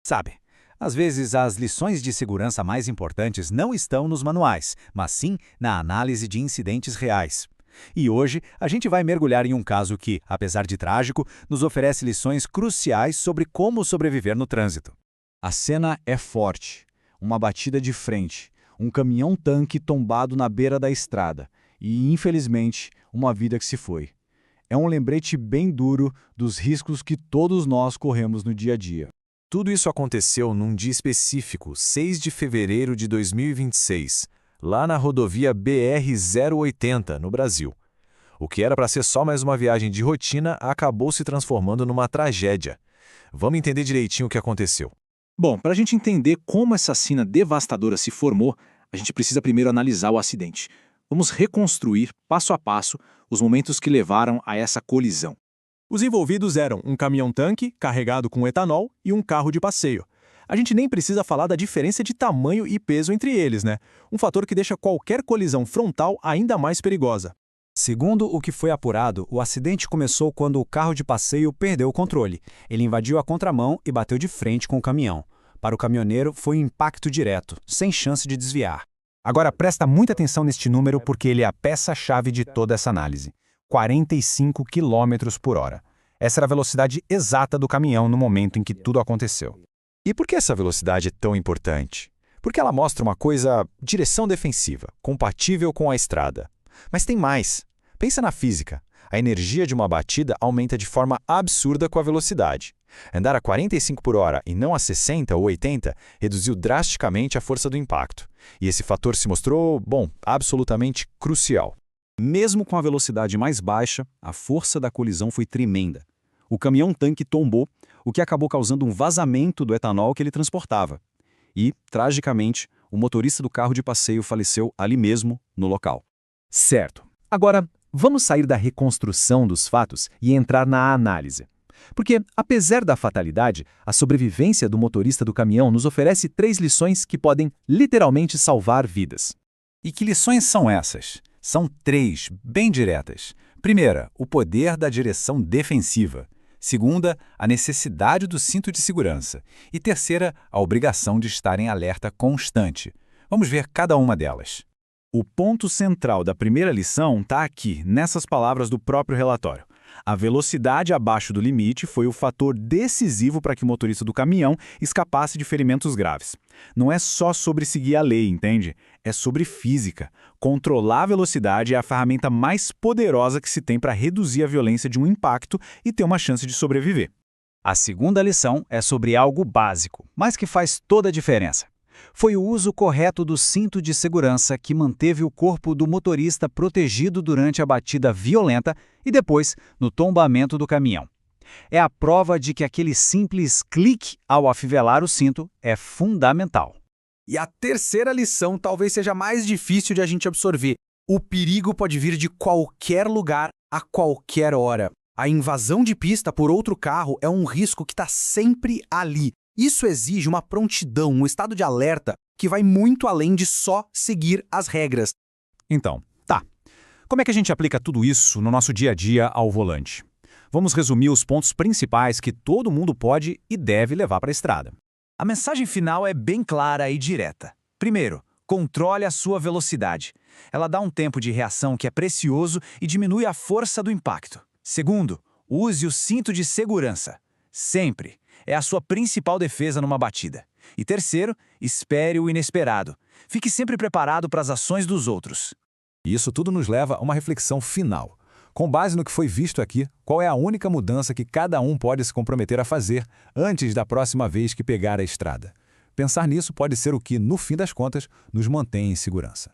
Sabe, às vezes as lições de segurança mais importantes não estão nos manuais, mas sim na análise de incidentes reais. E hoje a gente vai mergulhar em um caso que, apesar de trágico, nos oferece lições cruciais sobre como sobreviver no trânsito. A cena é forte. Uma batida de frente, um caminhão-tanque tombado na beira da estrada e, infelizmente, uma vida que se foi. É um lembrete bem duro dos riscos que todos nós corremos no dia a dia. Tudo isso aconteceu num dia específico, 6 de fevereiro de 2026, lá na rodovia BR-080, no Brasil. O que era para ser só mais uma viagem de rotina acabou se transformando numa tragédia. Vamos entender direitinho o que aconteceu. Bom, para a gente entender como essa cena devastadora se formou, a gente precisa primeiro analisar o acidente. Vamos reconstruir, passo a passo, os momentos que levaram a essa colisão. Os envolvidos eram um caminhão-tanque carregado com etanol e um carro de passeio. A gente nem precisa falar da diferença de tamanho e peso entre eles, né? Um fator que deixa qualquer colisão frontal ainda mais perigosa. Segundo o que foi apurado, o acidente começou quando o carro de passeio perdeu o controle. Ele invadiu a contramão e bateu de frente com o caminhão. Para o caminhoneiro, foi um impacto direto, sem chance de desviar. Agora presta muita atenção neste número porque ele é a peça-chave de toda essa análise. 45 km/h. Essa era a velocidade exata do caminhão no momento em que tudo aconteceu. E por que essa velocidade é tão importante? Porque ela mostra uma coisa, direção defensiva, compatível com a estrada. Mas tem mais. Pensa na física. A energia de uma batida aumenta de forma absurda com a velocidade. Andar a 45 por hora e não a 60 ou 80 reduziu drasticamente a força do impacto. E esse fator se mostrou, absolutamente crucial. Mesmo com a velocidade mais baixa, a força da colisão foi tremenda. O caminhão-tanque tombou, o que acabou causando um vazamento do etanol que ele transportava. E, tragicamente, o motorista do carro de passeio faleceu ali mesmo, no local. Certo. Agora, vamos sair da reconstrução dos fatos e entrar na análise. Porque, apesar da fatalidade, a sobrevivência do motorista do caminhão nos oferece 3 lições que podem literalmente salvar vidas. E que lições são essas? São 3, bem diretas. Primeira, o poder da direção defensiva. Segunda, a necessidade do cinto de segurança. E terceira, a obrigação de estar em alerta constante. Vamos ver cada uma delas. O ponto central da primeira lição está aqui, nessas palavras do próprio relatório. A velocidade abaixo do limite foi o fator decisivo para que o motorista do caminhão escapasse de ferimentos graves. Não é só sobre seguir a lei, entende? É sobre física. Controlar a velocidade é a ferramenta mais poderosa que se tem para reduzir a violência de um impacto e ter uma chance de sobreviver. A segunda lição é sobre algo básico, mas que faz toda a diferença. Foi o uso correto do cinto de segurança que manteve o corpo do motorista protegido durante a batida violenta e depois no tombamento do caminhão. É a prova de que aquele simples clique ao afivelar o cinto é fundamental. E a terceira lição talvez seja mais difícil de a gente absorver. O perigo pode vir de qualquer lugar, a qualquer hora. A invasão de pista por outro carro é um risco que está sempre ali. Isso exige uma prontidão, um estado de alerta que vai muito além de só seguir as regras. Então, como é que a gente aplica tudo isso no nosso dia a dia ao volante? Vamos resumir os pontos principais que todo mundo pode e deve levar para a estrada. A mensagem final é bem clara e direta. Primeiro, controle a sua velocidade. Ela dá um tempo de reação que é precioso e diminui a força do impacto. Segundo, use o cinto de segurança. Sempre. É a sua principal defesa numa batida. E terceiro, espere o inesperado. Fique sempre preparado para as ações dos outros. E isso tudo nos leva a uma reflexão final. Com base no que foi visto aqui, qual é a única mudança que cada um pode se comprometer a fazer antes da próxima vez que pegar a estrada? Pensar nisso pode ser o que, no fim das contas, nos mantém em segurança.